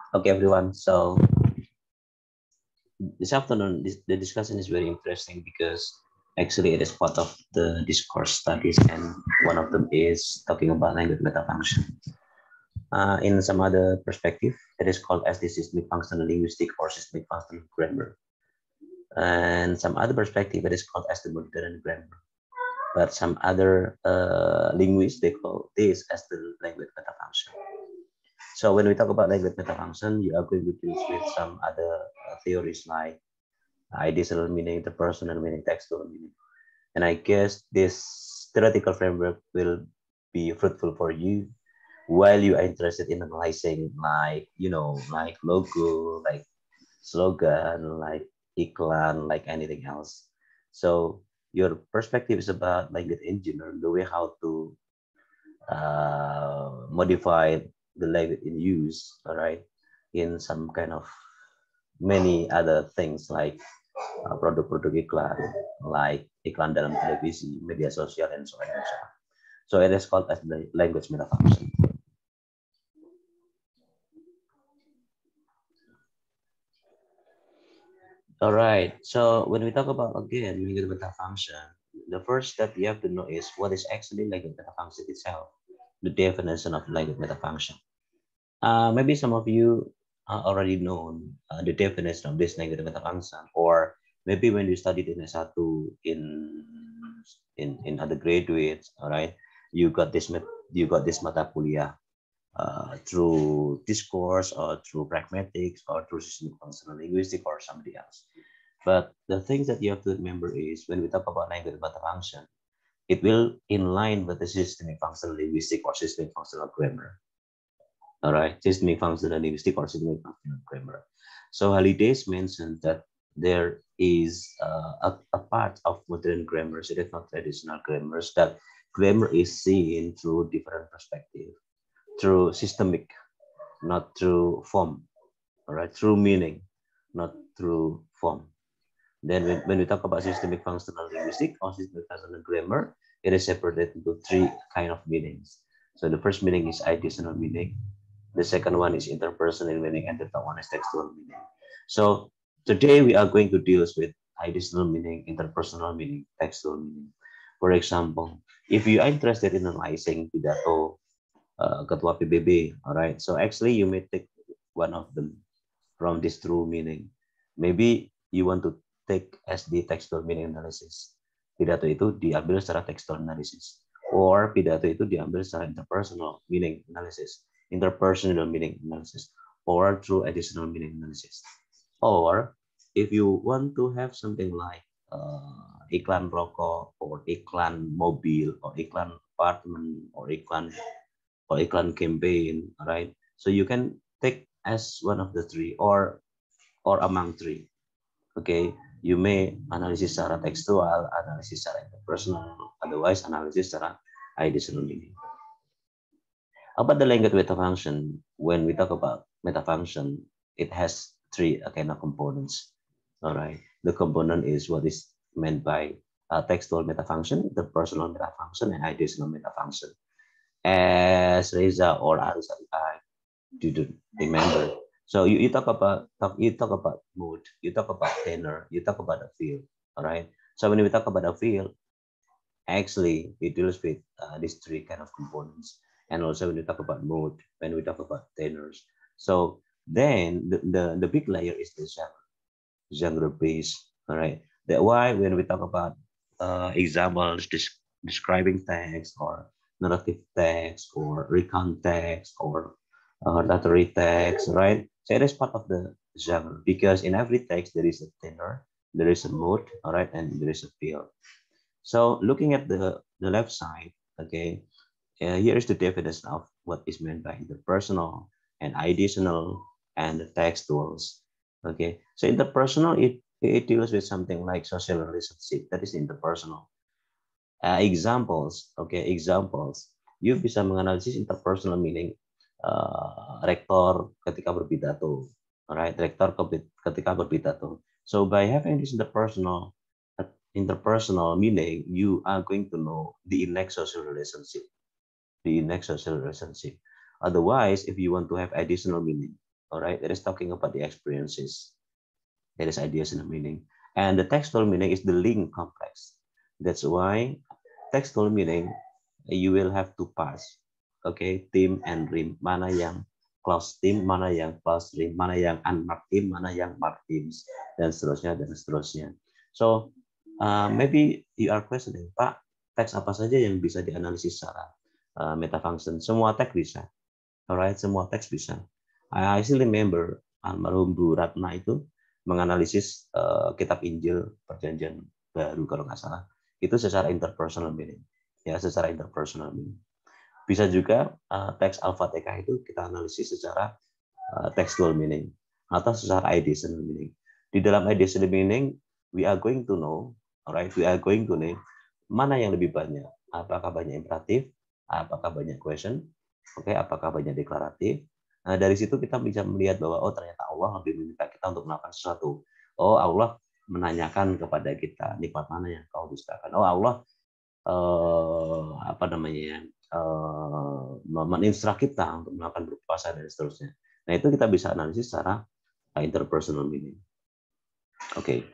Okay, everyone. So this afternoon, the discussion is very interesting because actually it is part of the discourse studies, and one of them is talking about language metafunction. In some other perspective, it is called as the systemic functional linguistic or systemic functional grammar. And some other perspective, it is called as the modern grammar. But some other linguists, they call this as the language metafunction. So when we talk about language metafunction, you are going to deal with some other theories like ideal meaning, interpersonal meaning, textual meaning. And I guess this theoretical framework will be fruitful for you while you are interested in analyzing like logo, like slogan, like iklan, like anything else. So your perspective is about language engineer, the way how to modify the language in use, all right, in some kind of many other things like produk-produk iklan, like iklan dalam televisi, media sosial, and so on and so on. So it is called as the language metafunction. All right. So when we talk about again language metafunction, the first step you have to know is what is actually language metafunction itself, the definition of language metafunction. Maybe some of you already know the definition of this language metafunction, or maybe when you studied in S1 in other graduates, all right, you got this mata kuliah through discourse or through pragmatics or through systemic functional linguistics or somebody else. But the things that you have to remember is when we talk about language metafunction, it will in line with the systemic functional linguistic or systemic functional grammar. All right, systemic functional linguistic or systemic functional grammar. So Halliday's mentioned that there is a part of modern grammars, it is not traditional grammars, that grammar is seen through different perspective, through systemic, not through form, all right, through meaning, not through form. Then when we talk about systemic functional linguistic or systemic functional grammar, it is separated into three kind of meanings. So the first meaning is ideational meaning, the second one is interpersonal meaning, and the third one is textual meaning. So today we are going to deal with ideational meaning, interpersonal meaning, textual meaning. For example, if you are interested in analyzing pidato Ketua PBB, all right. So actually you may take one of them from this true meaning. Maybe you want to take as the textual meaning analysis. Pidato itu diambil secara textual analysis. Or pidato itu diambil secara interpersonal meaning analysis. Interpersonal meaning analysis. Or through additional meaning analysis. Or if you want to have something like iklan rokok or iklan mobil or iklan apartment or iklan campaign, right? So you can take as one of the three or among three. Okay, you may analisis secara tekstual, analisis secara interpersonal, otherwise analisis secara ideational meaning. About the language metafunction, when we talk about metafunction, it has three kind of components. All right, the component is what is meant by textual metafunction, the personal metafunction, and ideational metafunction. As Reza or Arisa, I didn't remember. So you talk about mood, you talk about tenor, you talk about the feel. All right. So when we talk about the feel, actually it deals with these three kind of components. And also when we talk about mood, when we talk about tenors. So then the big layer is the genre base. All right. That why when we talk about examples describing text or narrative text or recount text or literary text, right? So it is part of the genre because in every text there is a tenor, there is a mood, all right, and there is a feel. So looking at the left side, okay, here is the definition of what is meant by interpersonal and ideational and the textuals. Okay, so interpersonal it deals with something like social relationship that is interpersonal. Examples, okay, examples. You bisa menganalisis interpersonal meaning rektor ketika berpidato, alright, rektor ketika berpidato. So by having this interpersonal meaning, you are going to know the next social relationship, the next social relationship. Otherwise, if you want to have additional meaning, All right, it is talking about the experiences. It is ideas and meaning. And the textual meaning is the link complex. That's why textual meaning you will have to pass. Okay, theme and rhyme. Mana yang close theme, mana yang close rhyme, mana yang unmarked theme, mana yang marked themes, dan seterusnya dan seterusnya. So maybe you are questioning, Pak, teks apa saja yang bisa dianalisis secara meta function? Semua teks bisa. Alright, semua teks bisa. I still remember almarhum Bu Ratna itu menganalisis kitab Injil Perjanjian Baru kalau nggak salah. Itu secara interpersonal meaning. Ya, secara interpersonal meaning. Bisa juga teks Al-Fatihah itu kita analisis secara textual meaning atau secara ideational meaning. Di dalam ideational meaning, we are going to know, alright, we are going to know mana yang lebih banyak. Apakah banyak imperatif, apakah banyak question, oke, apakah banyak deklaratif. Nah, dari situ kita bisa melihat bahwa oh ternyata Allah lebih meminta kita untuk melakukan sesuatu. Oh, Allah menanyakan kepada kita nikmat mana yang kau dustakan. Oh, Allah meninstruksi kita untuk melakukan berpuasa dan seterusnya. Nah, itu kita bisa analisis secara interpersonal meaning. Okay.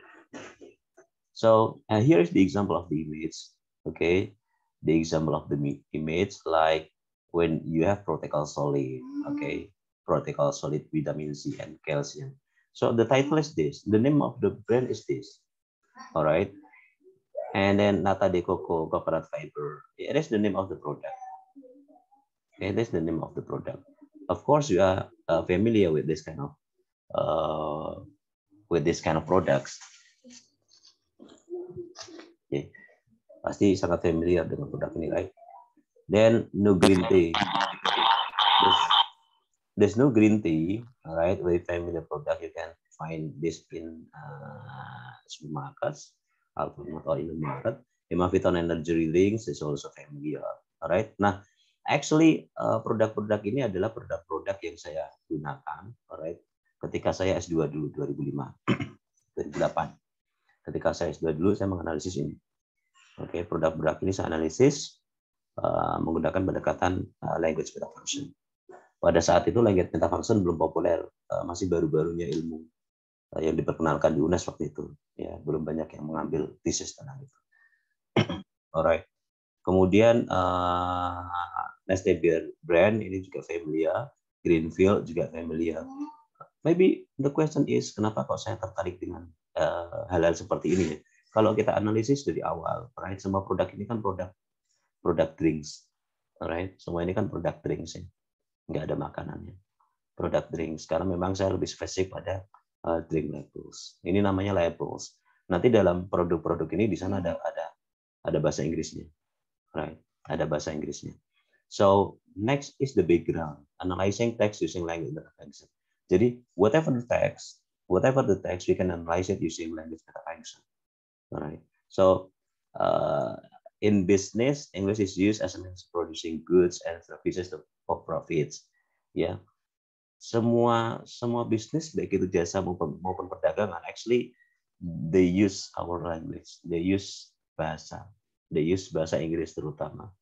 So here is the example of the image. Okay, the example of the image like when you have protocol solid. Okay, protocol solid vitamin C and calcium. So the title is this. The name of the brand is this. All right. And then Nata de Coco coconut fiber. It is the name of the product. Okay, that's the name of the product. Of course, you are familiar with this kind of products. Okay. Pasti sangat familiar dengan produk ini, right? Then no green tea. There's no green tea, right? Very familiar product. You can find this in supermarkets, Alfamart or in the market. Hemaviton Energy Drinks is also familiar, alright? Nah, actually produk-produk ini adalah produk-produk yang saya gunakan, alright? Ketika saya S2 dulu 2005, 2008. Ketika saya S2 dulu saya menganalisis ini. Oke, produk-produk ini saya analisis menggunakan pendekatan language meta function. Pada saat itu language meta function belum populer, masih baru-barunya ilmu yang diperkenalkan di UNES waktu itu. Ya, belum banyak yang mengambil thesis tentang itu. Alright. Kemudian Neste Beer brand ini juga familiar, Greenfield juga familiar. Maybe the question is kenapa kok saya tertarik dengan hal-hal seperti ini ya? Kalau kita analisis dari awal, right? Semua produk ini kan produk drinks, right? Semua ini kan produk drinks ya. Nggak ada makanannya. Produk drinks karena memang saya lebih spesifik pada drink labels. Ini namanya labels. Nanti dalam produk-produk ini di sana ada bahasa Inggrisnya, right? Ada bahasa Inggrisnya. So next is the background, analyzing text using language meta function. Jadi whatever the text, we can analyze it using language meta function, right? So in business, English is used as a means of producing goods and services for profits. Ya, semua bisnis baik itu jasa maupun perdagangan, actually they use our language, they use bahasa Inggris terutama,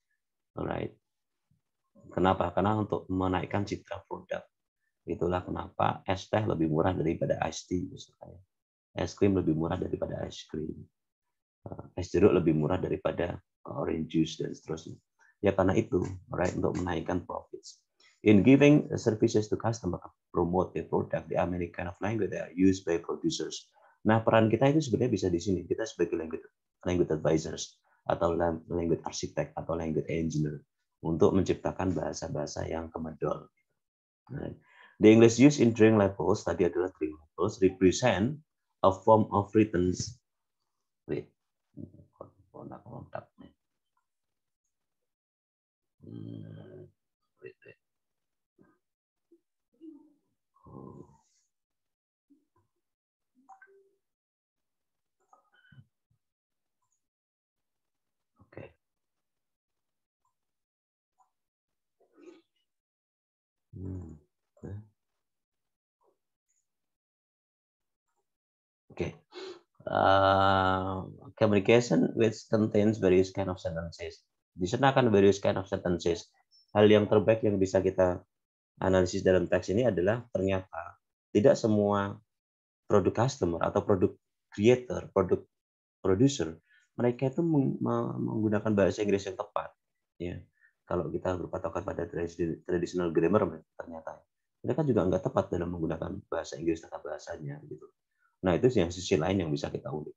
alright. Kenapa? Karena untuk menaikkan citra produk. Itulah kenapa es teh lebih murah daripada ice tea misalnya. Es krim lebih murah daripada ice cream. Es jeruk lebih murah daripada orange juice dan seterusnya. Ya karena itu, right, untuk menaikkan profits. In giving services to customer, promote the product, the American of language that are used by producers. Nah, peran kita itu sebenarnya bisa di sini. Kita sebagai language advisors atau language architect atau language engineer untuk menciptakan bahasa-bahasa yang kemedol. Right. The English used in drink labels tadi adalah drink labels represent a form of written. Wait. Okay. Okay. Communication which contains various kind of sentences. Di sana akan various kind of sentences. Hal yang terbaik yang bisa kita Analisis dalam teks ini adalah ternyata tidak semua produk customer atau produk creator, produk producer, mereka itu menggunakan bahasa Inggris yang tepat. Ya, kalau kita berpatokan pada traditional grammar, ternyata mereka juga nggak tepat dalam menggunakan bahasa Inggris tata bahasanya. Gitu. Nah, itu yang sisi lain yang bisa kita ulik.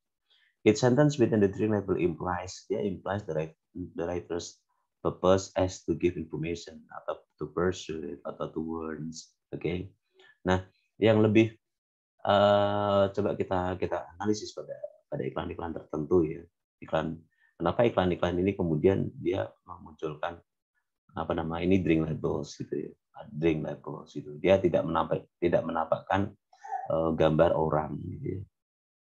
Each sentence within the drink label implies the writer's purpose as to give information atau to persuade atau to warns. Oke. Nah, yang lebih coba kita analisis pada iklan-iklan tertentu ya. Kenapa iklan-iklan ini kemudian dia memunculkan ini drink labels gitu ya. Drink labels gitu. Dia tidak menampakkan gambar orang gitu ya.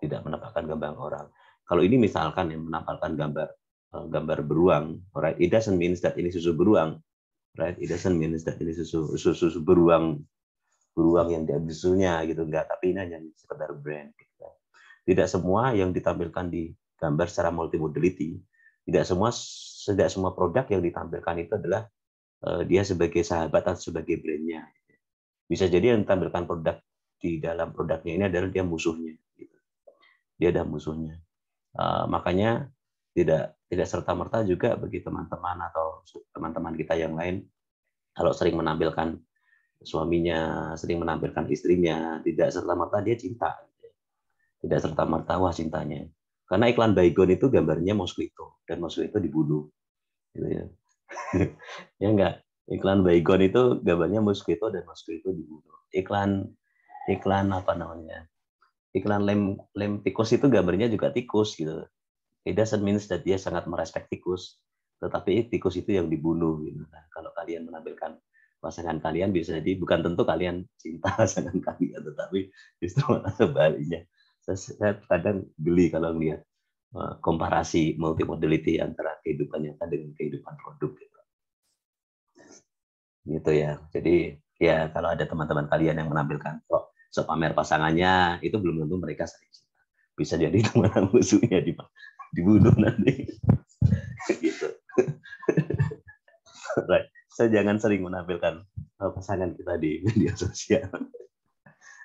Tidak menampakkan gambar orang. Kalau ini misalkan yang menampakkan gambar beruang, right? It doesn't mean that ini susu beruang, right? It doesn't mean that ini susu beruang yang diambil susunya gitu, enggak. Tapi ini hanya sekedar brand. Gitu. Tidak semua yang ditampilkan di gambar secara multimodality, tidak semua produk yang ditampilkan itu adalah dia sebagai sahabat atau sebagai brandnya. Bisa jadi yang ditampilkan produk di dalam produknya ini adalah dia musuhnya. Gitu. Dia ada musuhnya. Makanya tidak serta-merta juga bagi teman-teman atau teman-teman kita yang lain kalau sering menampilkan suaminya, sering menampilkan istrinya, tidak serta-merta dia cinta. Tidak serta-merta wah cintanya. Karena iklan Baygon itu gambarnya Mosquito dan Mosquito dibunuh. Gitu ya. Ya enggak? Iklan Baygon itu gambarnya Mosquito dan Mosquito dibunuh. Iklan apa namanya? Iklan lem tikus itu gambarnya juga tikus gitu. It doesn't mean that dia sangat merespek tikus, tetapi tikus itu yang dibunuh. Gitu. Nah, kalau kalian menampilkan pasangan kalian, bisa jadi bukan tentu kalian cinta pasangan kalian, tetapi justru sebaliknya. Saya kadang geli kalau melihat komparasi multimodality antara kehidupan nyata dengan kehidupan produk. Gitu ya. Jadi ya kalau ada teman-teman kalian yang menampilkan sok pamer pasangannya, itu belum tentu mereka saling cinta. Bisa jadi teman musuhnya dibunuh nanti. Gitu. Right. So jangan sering menampilkan pasangan kita di media sosial.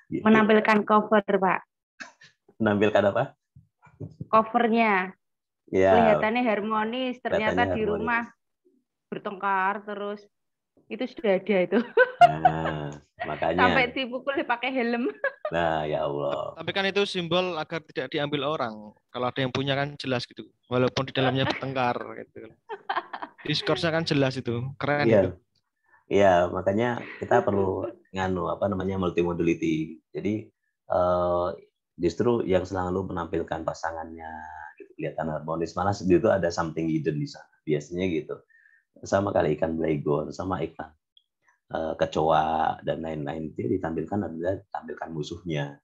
Gitu. Menampilkan cover, Pak. Menampilkan apa? Covernya. Ya. Kelihatannya harmonis, ternyata Kelihatannya di harmonis. rumah bertengkar terus. Itu sudah ada itu. Nah, makanya. Sampai dipukul pakai helm. Nah, ya Allah. Tapi kan itu simbol agar tidak diambil orang. Kalau ada yang punya kan jelas gitu. Walaupun di dalamnya bertengkar gitu. Diskursnya kan jelas itu. Keren Iya. itu. Iya, makanya kita perlu multimodality. Jadi justru yang selalu menampilkan pasangannya gitu, kelihatan harmonis, malah itu ada something hidden di sana. Biasanya gitu. Sama kali ikan Baygon, sama ikan kecoa dan lain-lain, dia tampilkan musuhnya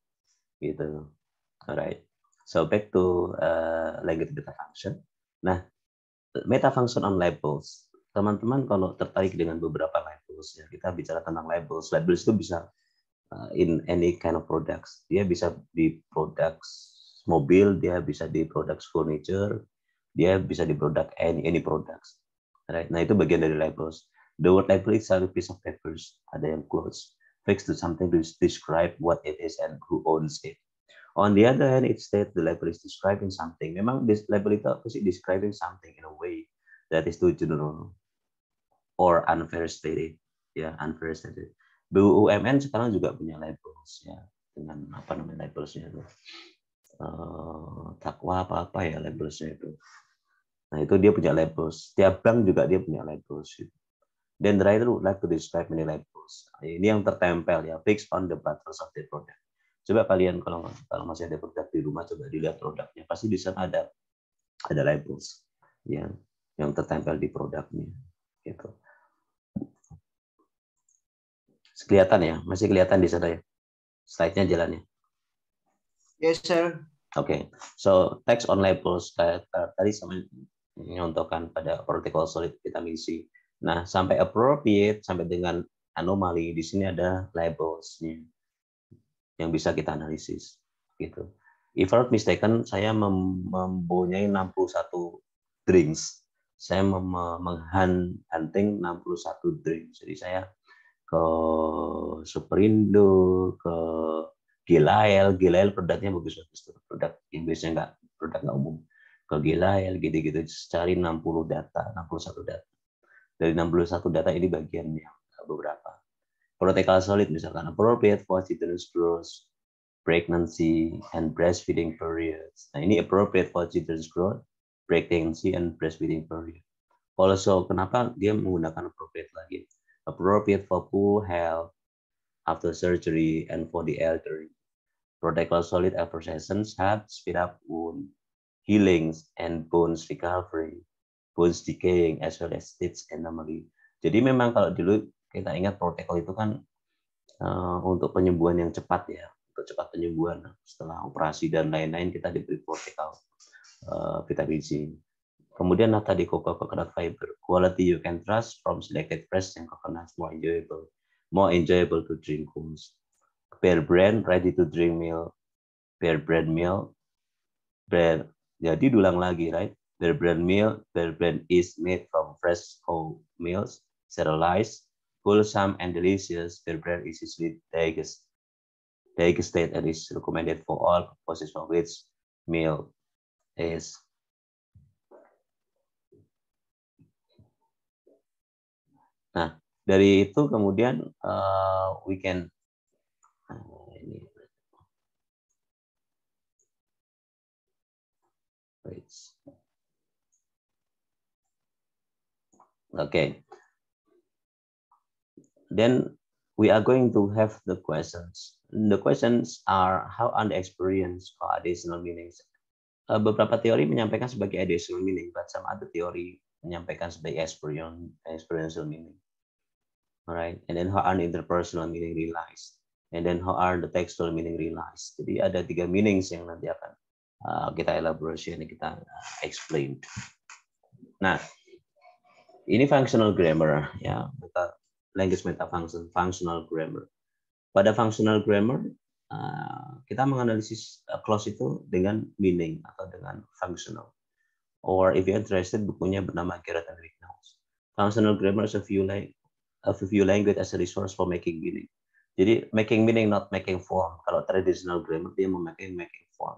gitu. Alright. So back to language meta function. Nah, meta function on labels. Teman-teman kalau tertarik dengan beberapa labels, ya kita bicara tentang labels. Labels itu bisa in any kind of products. Dia bisa di products mobil, dia bisa di products furniture, dia bisa di produk any products. Right? Nah itu bagian dari labels. The word label is a piece of papers, ada yang close, fixed to something to describe what it is and who owns it. On the other hand, it states the label is describing something. Memang this label itu apa sih? Describing something in a way that is too general or unfair stated. Ya, unfair stated. BUMN sekarang juga punya labels ya, dengan apa namanya labelsnya itu. Takwa apa ya labelsnya itu. Nah itu dia punya labels. Tiap bank juga dia punya labels. Then the writer would like to describe many labels. Ini yang tertempel ya, fixed on the buttons of the product. Coba kalian kalau masih ada produk di rumah, coba dilihat produknya. Pasti di sana ada labels yang tertempel di produknya. Gitu. Kelihatan ya, masih kelihatan di sana ya. Slide-nya jalannya. Yes, sir. Okay, so text on labels tadi sama menyontohkan pada cortical solid vitamin C. Nah, sampai appropriate sampai dengan anomali di sini ada labelsnya yang bisa kita analisis. Gitu. If I'm not mistaken, saya mempunyai 61 drinks. Saya menghunting 61 drinks. Jadi saya ke Superindo, ke Gilael produknya bagus-bagus tuh, produk Inggrisnya produk nggak umum. Ke Gilael gitu-gitu, cari 60 data, 61 data. Dari 61 data ini bagiannya beberapa. Protocol solid misalkan appropriate for children's growth, pregnancy, and breastfeeding periods. Nah ini appropriate for children's growth, pregnancy, and breastfeeding period. Also, kenapa dia menggunakan appropriate lagi? Appropriate for poor health, after surgery, and for the elderly. Protocol solid after sessions help speed up wound healings and bones recovery, bones decaying, as well as stitch anomaly. Jadi memang kalau dulu kita ingat protokol itu kan untuk penyembuhan yang cepat ya, untuk cepat penyembuhan setelah operasi dan lain-lain kita diberi protokol vitamin C. Kemudian tadi coconut fiber, quality you can trust from selected fresh and coconut more enjoyable to drink wholes. Bear brand, ready to drink milk, bear brand milk, bear. Jadi diulang lagi, right? Bear brand milk, bear brand is made from fresh whole milks, sterilized, wholesome and delicious. Bear brand is easily digested and is recommended for all purposes for which milk is. Nah, dari itu kemudian we can okay. Then we are going to have the questions. The questions are how under experience or additional meanings. Beberapa teori menyampaikan sebagai additional meaning, but some other theory menyampaikan sebagai experiential meaning. Alright, and then how are the interpersonal meaning realized, and then how are the textual meaning realized. Jadi ada 3 meanings yang nanti akan kita elaborasi dan kita explain. Nah, ini functional grammar ya, language metafunction, functional grammar. Pada functional grammar kita menganalisis clause itu dengan meaning atau dengan functional. Or if you're interested, bukunya bernama Garrett and Wickhouse. Functional grammar is a view language as a resource for making meaning. Jadi making meaning, not making form. Kalau traditional grammar dia memakai making form.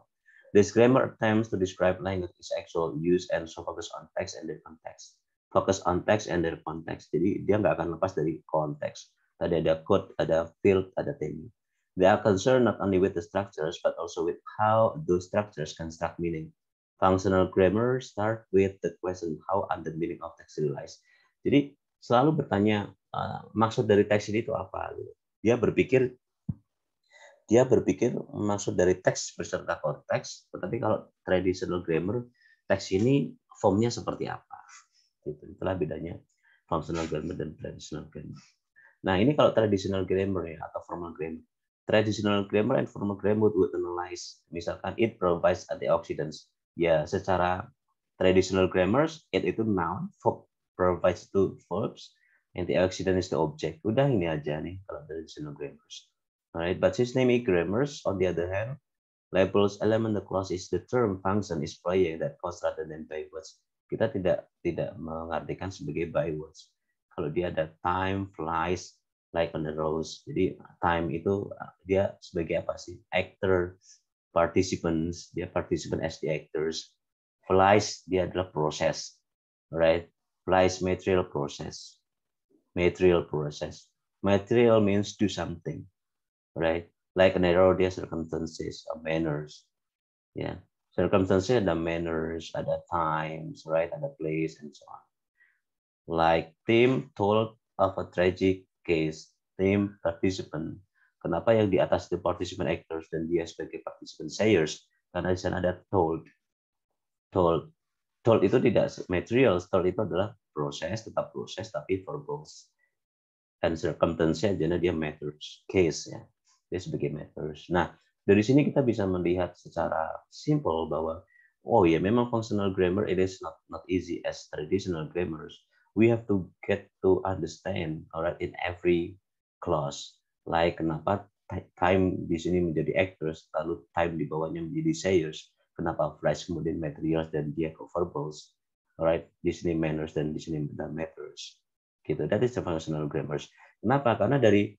This grammar attempts to describe language its actual use and so focus on text and their context. Focus on text and their context. Jadi dia nggak akan lepas dari konteks. Tadi ada code, ada field, ada theme. They are concerned not only with the structures but also with how those structures construct meaning. Functional grammar start with the question how are the meaning of text realized. Jadi selalu bertanya maksud dari teks ini itu apa. Dia berpikir maksud dari teks beserta konteks, tetapi kalau traditional grammar, teks ini formnya seperti apa. Itulah bedanya functional grammar dan traditional grammar. Nah, ini kalau traditional grammar ya, atau formal grammar. Traditional grammar and formal grammar would analyze, misalkan it provides antioxidants. Ya, secara traditional grammars, it itu noun, verb provides to verbs, antioxidant is the object. Udah ini aja nih kalau traditional grammars. Alright, but systemic grammars, on the other hand, labels element the clause is the term function is playing that cause rather than by words. Kita tidak mengartikan sebagai by words. Kalau dia ada time flies like on the rose. Jadi time itu dia sebagai apa sih? Actor, participants, dia participant as the actors. Flies dia adalah proses. Right? Flies material process. Material process. Material means do something. Right? Like an error, dia circumstances, manners. Yeah. Circumstances ada manners, ada times, right? Ada place, and so on. Like Tim told of a tragic case, Tim participant. Kenapa yang di atas the participant actors dan dia sebagai participant sayers? Karena di sana ada told. Told itu tidak material, told itu adalah proses, tetap proses, tapi verbals. And circumstances jadi dia matters, case ya. Dia sebagai matters. Nah, dari sini kita bisa melihat secara simple bahwa oh ya memang functional grammar it is not easy as traditional grammars. We have to get to understand alright in every clause. Like kenapa time di sini menjadi actors, lalu time di bawahnya menjadi sayers. Kenapa flash kemudian materials dan dia verbals. Alright, di sini manners dan di sini matters. Gitu. That is the functional grammars. Kenapa? Karena dari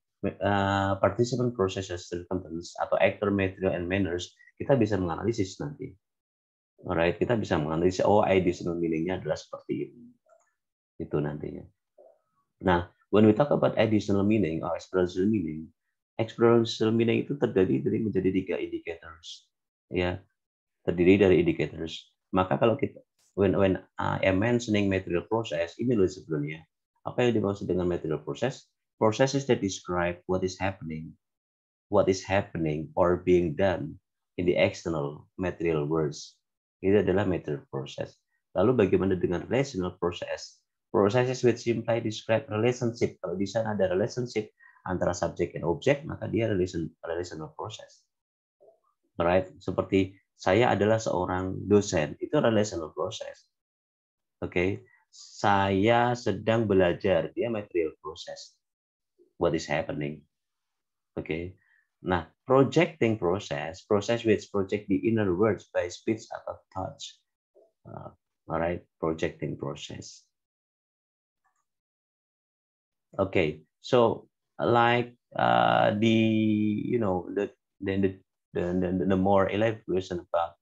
participant processes circumstance atau actor, material, and manners kita bisa menganalisis nanti. Alright, kita bisa menganalisis additional meaning-nya adalah seperti ini. Itu nantinya. Nah, when we talk about additional meaning or experiential meaning itu terdiri dari menjadi 3 indicators. Ya, terdiri dari indicators. Maka kalau kita when I am mentioning material process, ini loh sebenarnya apa yang dimaksud dengan material process? Processes that describe what is happening or being done in the external material worlds. Itu adalah material process. Lalu bagaimana dengan relational process? Processes which simply describe relationship. Kalau di sana ada relationship antara subjek dan objek, maka dia relational process. Right? Seperti saya adalah seorang dosen, itu relational process. Oke, saya sedang belajar, dia material process. What is happening? Oke. Nah, projecting process which project the inner words by speech atau touch. Alright, projecting process. Okay, so like the more elaboration about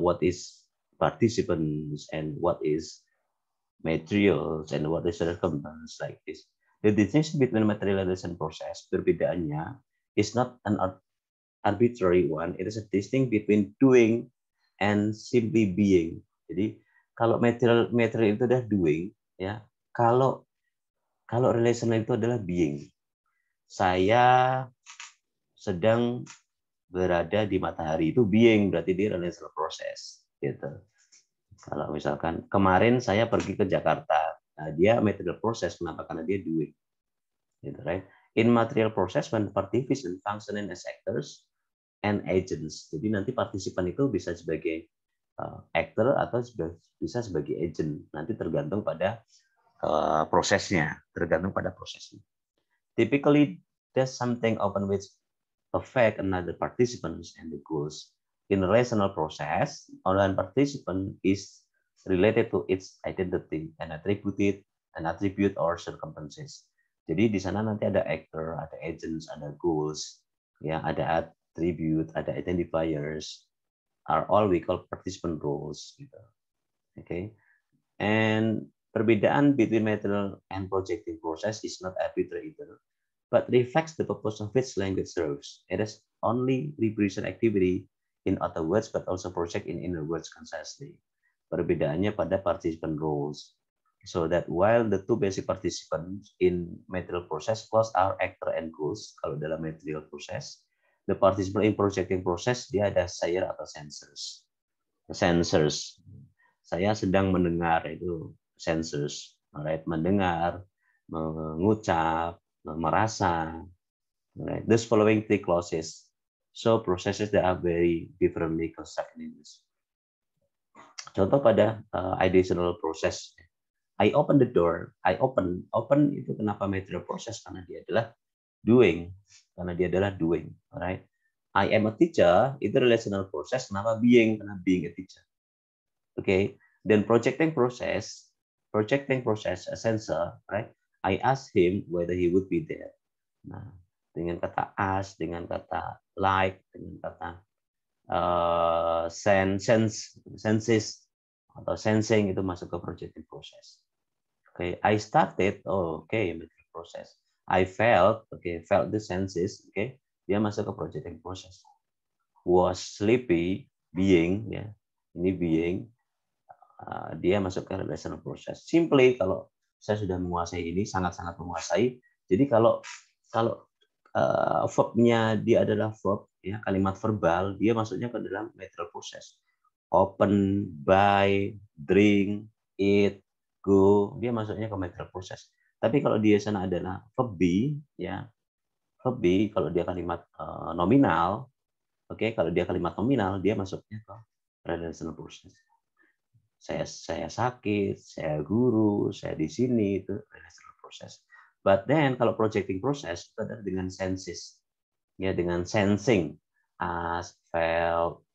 what is participants and what is materials and what is circumstance like this. The distinction between materialization process, perbedaannya is not an arbitrary one. It is a distinction between doing and simply being. Jadi kalau material itu adalah doing, ya. Kalau relational itu adalah being. Saya sedang berada di matahari, itu being, berarti dia relational process, gitu. Kalau misalkan kemarin saya pergi ke Jakarta, nah dia material process, kenapa? Karena dia doing, gitu, right? In material process, when participants functioning as actors and agents. Jadi nanti partisipan itu bisa sebagai actor atau bisa sebagai agent. Nanti tergantung pada prosesnya, Typically, there's something often which affect another participants and the goals. In a relational process, one participant is related to its identity and attribute or circumstances. Jadi di sana nanti ada actor, ada agents, ada goals, ya, ada attribute, ada identifiers, are all we call participant roles. Gitu. Okay, and perbedaan between material and projecting process is not arbitrary either, but reflects the purpose of which language serves. It is only represent activity in outer words, but also project in inner words concisely. Perbedaannya pada participant roles. So that while the two basic participants in material process plus are actor and goals, kalau dalam material process, the participant in projecting process dia ada sayer atau sensors. Sensors. Saya sedang mendengar itu sensors, alright, mendengar, mengucap, merasa. Alright, this following 3 clauses. So processes that are very differently constructed in this. Contoh pada additional process. I open the door. Open itu kenapa material process? Karena dia adalah doing. Alright. I am a teacher, itu relational process. Kenapa being? Karena being a teacher. Okay. Then projecting process, a sensor, right? I asked him whether he would be there. Nah, dengan kata ask, dengan kata like, dengan kata senses atau sensing itu masuk ke projecting process. Okay, I started, material process. I felt the senses, dia masuk ke projecting process. Was sleepy, being, ya, ini being, dia masuk ke relational process. Simply kalau saya sudah menguasai ini, sangat-sangat menguasai. Jadi kalau verbnya dia adalah verb, ya, kalimat verbal, dia masuknya ke dalam material process. Open, buy, drink, eat, go, dia masuknya ke material process. Tapi kalau dia sana adalah verb be, ya, verb be kalau dia kalimat nominal, kalau dia kalimat nominal, dia masuknya ke relational process. Saya sakit, saya guru, saya di sini, itu relational process. But then kalau projecting process itu adalah dengan senses, ya, dengan sensing, as, felt,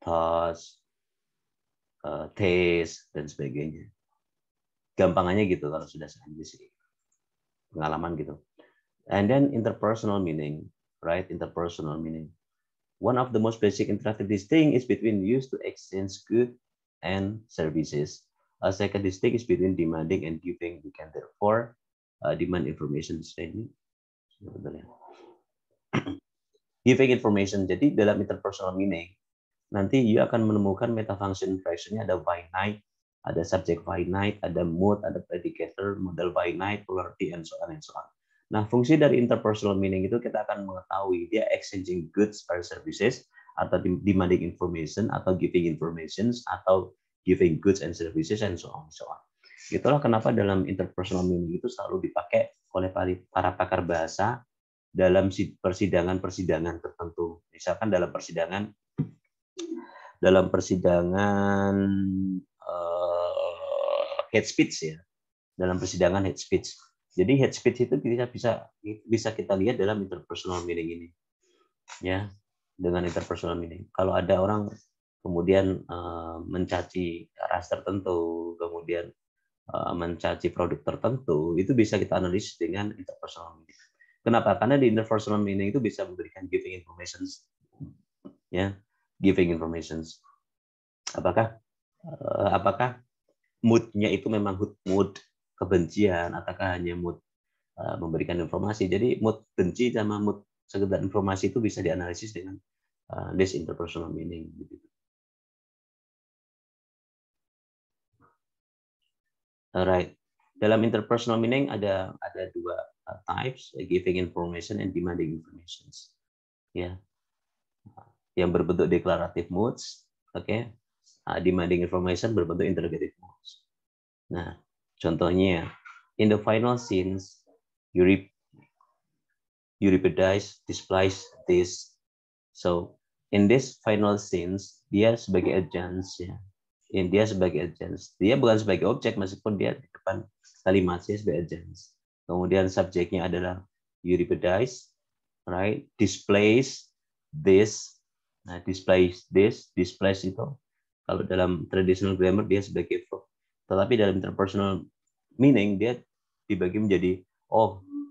touch, taste, dan sebagainya. Gampangannya gitu kalau sudah Inggris pengalaman gitu. And then interpersonal meaning, right? Interpersonal meaning. One of the most basic interactive distinct is between use to exchange goods and services. A second distinct is between demanding and giving. We can therefore demand information. Ini sebetulnya. Giving information. Jadi dalam interpersonal meaning, nanti you akan menemukan metafunction interaction-nya ada finite, ada subject finite, ada mood, ada predicator, modal finite, polarity, and so on and so on. Nah, fungsi dari interpersonal meaning itu kita akan mengetahui dia exchanging goods or services, atau demanding information, atau giving informations, atau giving goods and services, and so on. So on. Itulah kenapa dalam interpersonal meaning itu selalu dipakai oleh para pakar bahasa dalam persidangan-persidangan tertentu. Misalkan dalam persidangan hate speech ya, dalam persidangan hate speech. Jadi hate speech itu bisa kita lihat dalam interpersonal meaning ini, ya, dengan interpersonal meaning. Kalau ada orang kemudian mencaci ras tertentu, kemudian mencaci produk tertentu, itu bisa kita analisis dengan interpersonal meaning. Kenapa? Karena di interpersonal meaning itu bisa memberikan giving informations, ya, giving informations. Apakah mood-nya itu memang mood kebencian, ataukah hanya mood memberikan informasi. Jadi mood benci sama mood sekedar informasi itu bisa dianalisis dengan this interpersonal meaning. Alright. Dalam interpersonal meaning ada dua types, giving information and demanding informations. Ya. Yang berbentuk declarative moods, oke. Demanding information berbentuk interrogative moods. Nah, contohnya in the final scenes, Euripides displays this. So in this final scenes, dia sebagai agents, ya. Dia sebagai agents. Dia bukan sebagai objek meskipun dia di depan kalimatnya sebagai agents. Kemudian subjeknya adalah Euripides, right? Displays this. Nah, displays itu kalau dalam traditional grammar dia sebagai verb. Tetapi dalam interpersonal meaning dia dibagi menjadi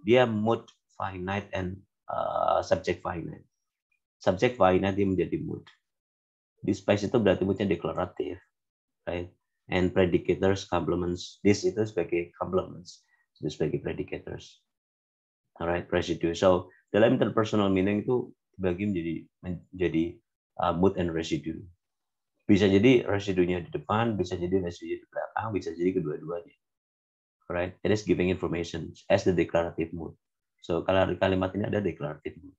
dia mood finite and subject finite. Subject finite dia menjadi mood. Displays itu berarti moodnya deklaratif, right? And predicators, complements. This itu sebagai complements, itu sebagai predicators. Alright, residue. So dalam interpersonal meaning itu dibagi menjadi mood and residue. Bisa jadi residunya di depan, bisa jadi residunya di belakang, bisa jadi kedua-duanya. Right? It is giving information as the declarative mood. So kalau kalimat ini ada declarative mood.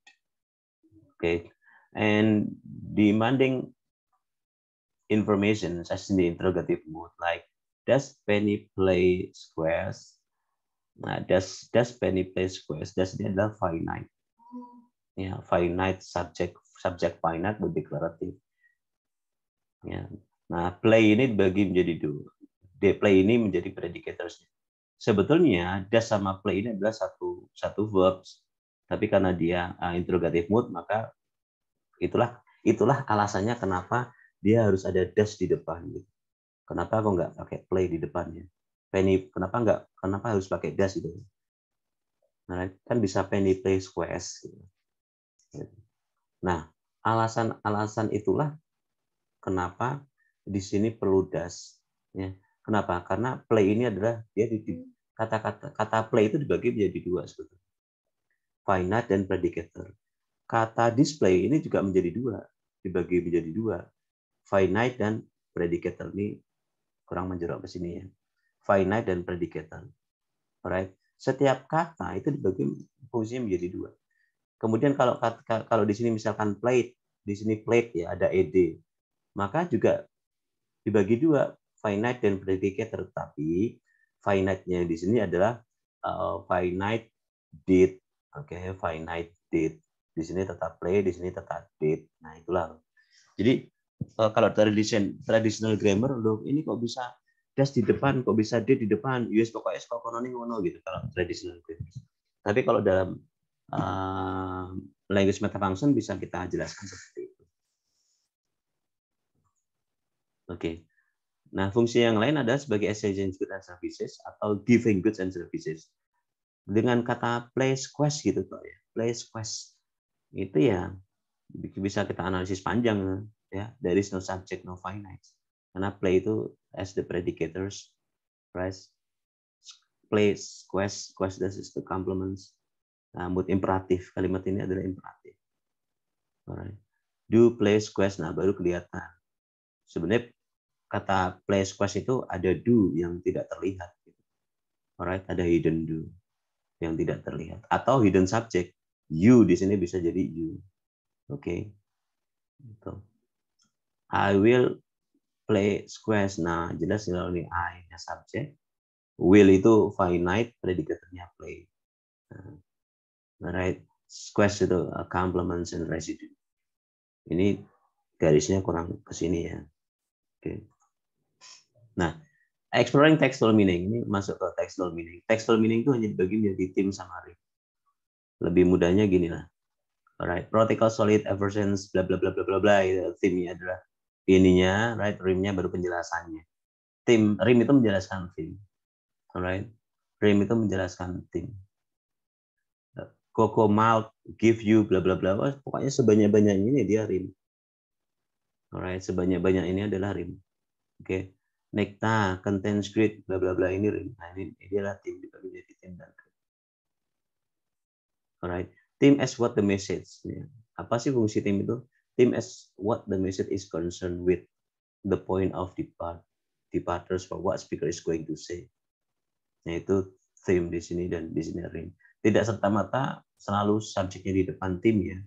Okay. And demanding information as in the interrogative mood, like does Penny play squares? Nah, does Penny play squares? Does ini adalah finite. Ya, finite subject finite with declarative. Ya. Nah, play ini dibagi menjadi dua. Play ini menjadi predicators. Sebetulnya does sama play ini adalah satu verbs, tapi karena dia interrogative mood, maka itulah alasannya kenapa dia harus ada does di depan. Gitu. Kenapa kok nggak pakai play di depannya? Penny, kenapa harus pakai does itu? Nah, kan bisa Penny play squares. Gitu. Nah, alasan itulah kenapa di sini perlu does. Ya. Kenapa? Karena play ini adalah dia kata play itu dibagi menjadi dua sebetulnya. Finite dan predicator. Kata display ini juga menjadi dua, dibagi menjadi dua. Finite dan predicator. Ini kurang menjorok ke sini ya. Finite dan predicator. Alright. Setiap kata itu dibagi fungsinya menjadi dua. Kemudian kalau di sini misalkan plate, di sini plate ya ada ed. Maka juga dibagi dua, finite dan predicator. Tapi finite-nya di sini adalah finite did. Oke, finite did. Di sini tetap play, di sini tetap did. Nah, itulah. Jadi kalau traditional grammar, loh ini kok bisa das di depan, kok bisa did di depan, US pokoknya konon ngono gitu kalau traditional grammar. Tapi kalau dalam language metafunction bisa kita jelaskan seperti itu. Oke. Nah, fungsi yang lain adalah sebagai exchanging goods and services atau giving goods and services. Dengan kata place quest gitu Pak ya. Place quest itu ya bisa kita analisis panjang ya. There is no subject, no finite. Karena play itu as the predicators, right? Place, quest that is the complements. Nah, mood imperatif. Kalimat ini adalah imperatif. Alright. Do, place, quest. Nah, baru kelihatan. Sebenarnya kata place, quest itu ada do yang tidak terlihat. Alright, ada hidden do yang tidak terlihat. Atau hidden subject. You di sini bisa jadi you. Oke. Gitu. I will play squash. Nah, jelas kalau ini I-nya subjek. Will itu finite, predikatornya play. Alright. Squash itu complements and residue. Ini garisnya kurang ke sini ya. Oke. Nah, exploring textual meaning ini masuk ke textual meaning. Textual meaning itu hanya dibagi menjadi tim sama ring. Lebih mudahnya gini lah. Alright, protocol solid eversions bla bla bla bla bla bla. Timnya adalah ininya, right? Rimnya baru penjelasannya. Rim itu menjelaskan tim. Alright, rim itu menjelaskan tim. Coco malt give you bla bla bla. Pokoknya sebanyak-banyaknya ini dia rim. Alright, sebanyak-banyak ini adalah rim. Oke. Necta contains grid bla bla bla ini rim. Nah, ini adalah tim dibagi menjadi tim dan grid. Alright. Tim as what the message. Apa sih fungsi tim itu? Tim as what the message is concerned with, the point of departures for what speaker is going to say. Nah, itu tim di sini dan di sini rim. Tidak serta-merta selalu subjeknya di depan tim ya.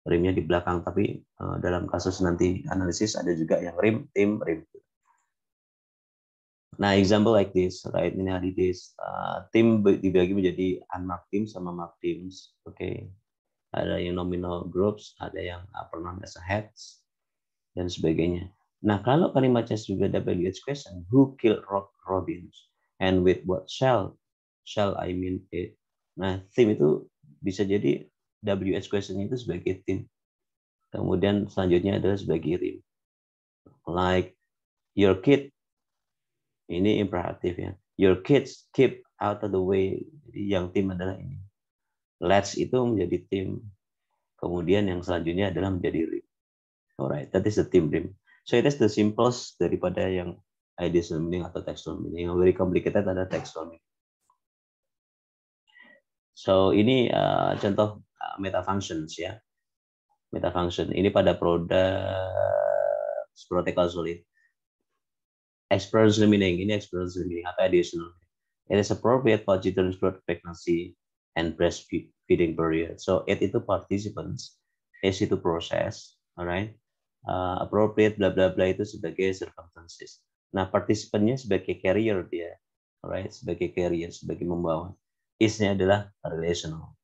Rimnya di belakang, tapi dalam kasus nanti analisis ada juga yang rim, tim, rim. Nah, example like this, right? Ini hari this, tim dibagi menjadi unmarked teams sama marked teams. Oke. Ada yang nominal groups, ada yang pronoun as a heads, dan sebagainya. Nah, kalau kalimatnya sudah WH question, who killed Robbins? And with what shall I mean it? Nah, tim itu bisa jadi WH question itu sebagai tim. Kemudian selanjutnya adalah sebagai rim. Like your kid, ini imperatif ya. Your kids keep out of the way. Jadi yang tim adalah ini. Let's itu menjadi tim. Kemudian yang selanjutnya adalah menjadi rim. Alright, that is the team rim. So it is the simplest daripada yang ideal meaning atau textual meaning. Yang very complicated ada textual meaning. So ini contoh meta functions ya. Meta function ini pada produk protocol solid. Experiential meaning ini experiential meaning atau additional. It is appropriate for children's growth pregnancy and breastfeeding period. So it itu participants, S itu proses, alright. Appropriate bla bla bla itu sebagai circumstances. Nah, partisipannya sebagai carrier dia, alright, sebagai carrier, sebagai membawa. Is-nya adalah relational.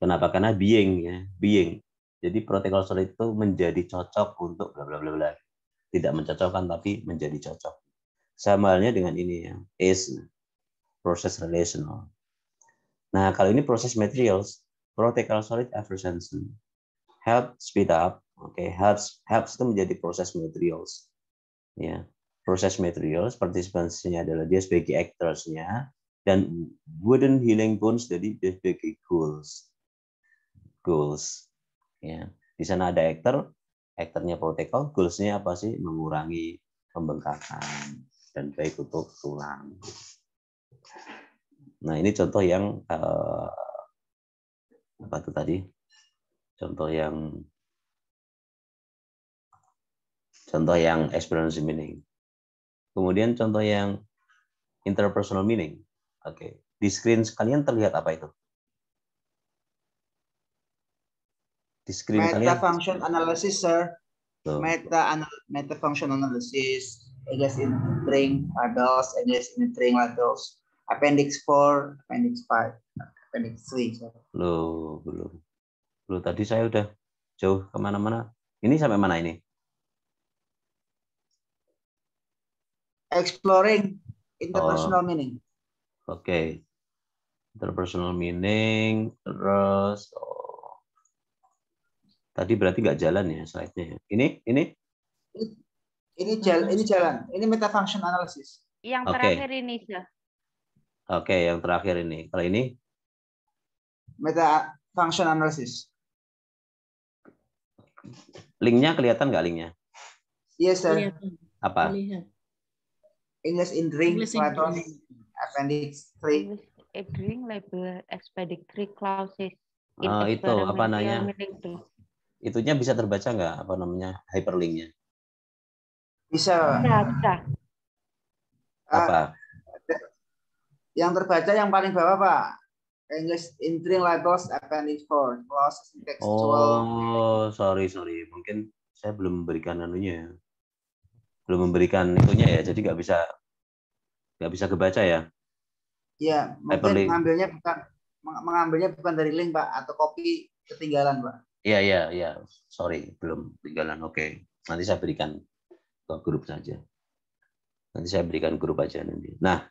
Kenapa? Karena being ya, being. Jadi protokol solid itu menjadi cocok untuk bla bla bla bla. Tidak mencocokkan tapi menjadi cocok. Sama halnya dengan ini ya, is proses relational. Nah, kalau ini proses materials, protocol solid efficiency help speed up. Oke, helps itu menjadi proses materials. Ya, proses materials partisipasinya adalah dia sebagai actors-nya dan wooden healing bones jadi dia sebagai goals. Ya, di sana ada aktornya protokol, goals-nya apa sih? Mengurangi pembengkakan dan baik untuk tulang. Nah, ini contoh yang apa itu tadi? Contoh yang experiential meaning. Kemudian contoh yang interpersonal meaning. Oke. Di screen kalian terlihat apa itu? Di screen Meta kalian. function analysis, sir. Tuh. Meta function analysis. Engage in string adults, engage in string adults. Appendix 4, Appendix 5, Appendix 3. Sir. Belum. Tadi saya udah jauh kemana-mana. Ini sampai mana ini? Exploring interpersonal meaning. Oke. Interpersonal meaning, terus tadi berarti nggak jalan ya slide-nya. Ini? Ini jalan. Ini meta function analysis. Yang Oke. terakhir ini, Syah. Oke, yang terakhir ini. Kalau ini Meta function analysis. linknya kelihatan nggak linknya? Yes, sir. Kelihatan. Apa? Melihat. English in drink, English in Platos, drink. appendix 3. English Edring label expeditory clauses Itu apa namanya? meaning to. Itunya bisa terbaca nggak? Apa namanya? Hyperlinknya? Bisa. Bisa. Apa? Yang terbaca yang paling bawah, Pak. English in drink labels appendix 4. Clauses textual. Oh, sorry. Mungkin saya belum memberikan anunya ya. Belum memberikan itunya ya, jadi nggak bisa kebaca ya. Ya, mungkin Hyperlink. mengambilnya bukan dari link, Pak, atau copy ketinggalan, Pak. Iya. Sorry, belum ketinggalan. Oke. Nanti saya berikan ke grup saja. Nanti saya berikan grup aja nanti. Nah,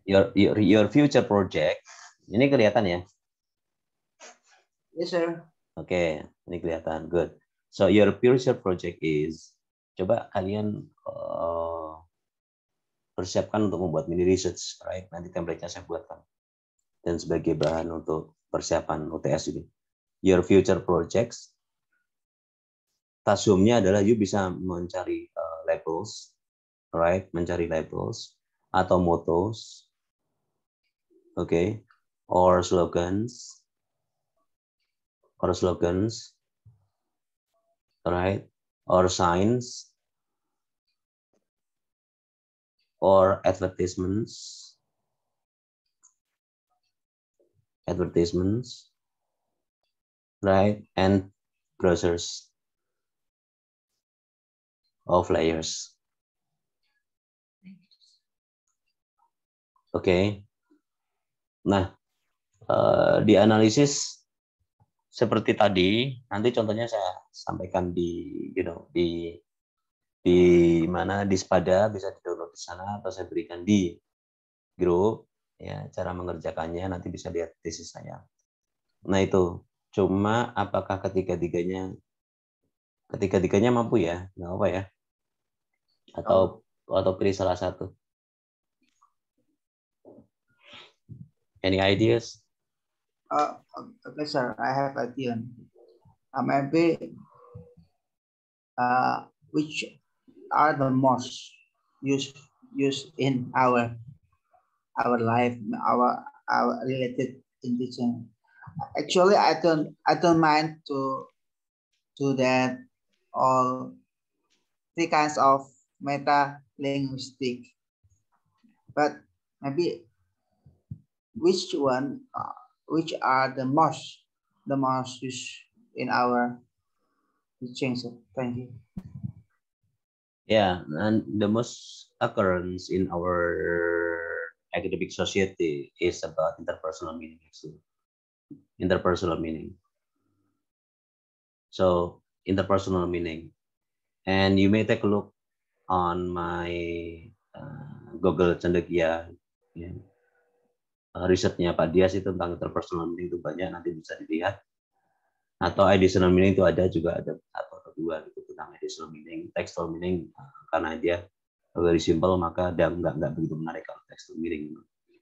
your future project ini kelihatan ya? Yes, sir. Oke, ini kelihatan. Good. So your future project is, coba kalian persiapkan untuk membuat mini research, right? Nanti template-nya saya buatkan. Dan sebagai bahan untuk persiapan UTS ini. Your future projects, tasumnya adalah you bisa mencari labels, right? Mencari labels atau mottos, okay, or slogans, right? Or signs, or advertisements, right? And brochures or flyers. Oke. Nah, di analisis seperti tadi, nanti contohnya saya sampaikan di mana di Spada, bisa di-download di sana atau saya berikan di grup ya, cara mengerjakannya nanti bisa lihat tesis saya. Nah, itu cuma apakah ketiga-tiganya mampu ya? Nggak apa ya? Atau pilih salah satu. Any ideas? Okay, sir. I have idea. Maybe which are the most used in our life, our related intelligence. Actually, I don't mind to do that all three kinds of meta linguistic, but maybe which are the most used in our teaching. So thank you. Yeah, and the most occurrence in our academic society is about interpersonal meaning. Interpersonal meaning. So interpersonal meaning, and you may take a look on my Google Cendekia, ya. Risetnya Pak Dias itu tentang interpersonal meaning itu banyak, nanti bisa dilihat. Atau additional meaning itu ada satu atau dua gitu tentang additional meaning, textual meaning karena dia very simple maka dia nggak begitu menarik kalau textual meaning.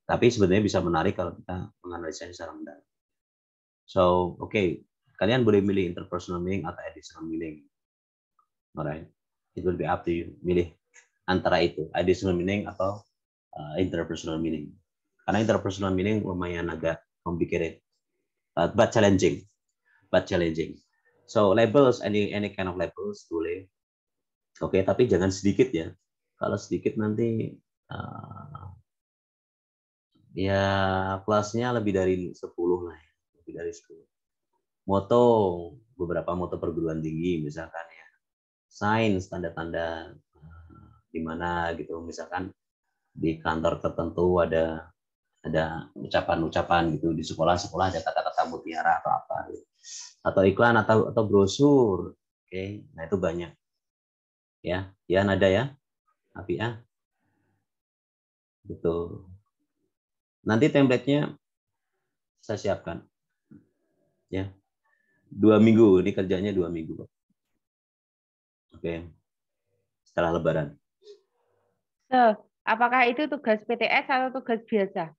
Tapi sebenarnya bisa menarik kalau kita menganalisanya secara mendalam. So, okay, kalian boleh milih interpersonal meaning atau additional meaning. Alright, it will be up to you. Milih antara itu, additional meaning atau interpersonal meaning. Karena interpersonal meaning lumayan agak complicated, but challenging. So labels, any kind of labels boleh. Oke, tapi jangan sedikit ya. Kalau sedikit nanti ya kelasnya lebih dari 10 lah ya. Lebih dari 10. Moto, beberapa moto perguruan tinggi misalkan ya. Sains, tanda-tanda di mana gitu. Misalkan di kantor tertentu ada ucapan-ucapan gitu, di sekolah ada kata-kata mutiara atau apa gitu. Atau iklan atau brosur. Oke, nah itu banyak. Ya, ada ya. APA. Betul. Nanti template-nya saya siapkan. Ya. 2 minggu, ini kerjanya 2 minggu. Oke. setelah Lebaran. So, apakah itu tugas PTS atau tugas biasa?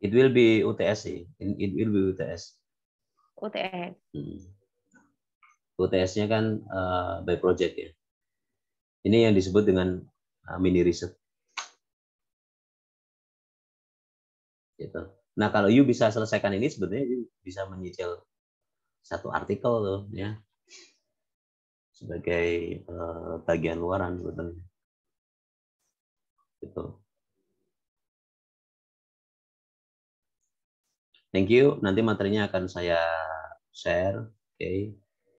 It will be UTS sih. It will be UTS. UTS. UTS-nya kan by project ya. Ini yang disebut dengan mini riset. Gitu. Nah, kalau you bisa selesaikan ini, sebenarnya you bisa menyicil satu artikel tuh ya sebagai bagian luaran sebetulnya. Gitu. Thank you. Nanti materinya akan saya share. Oke.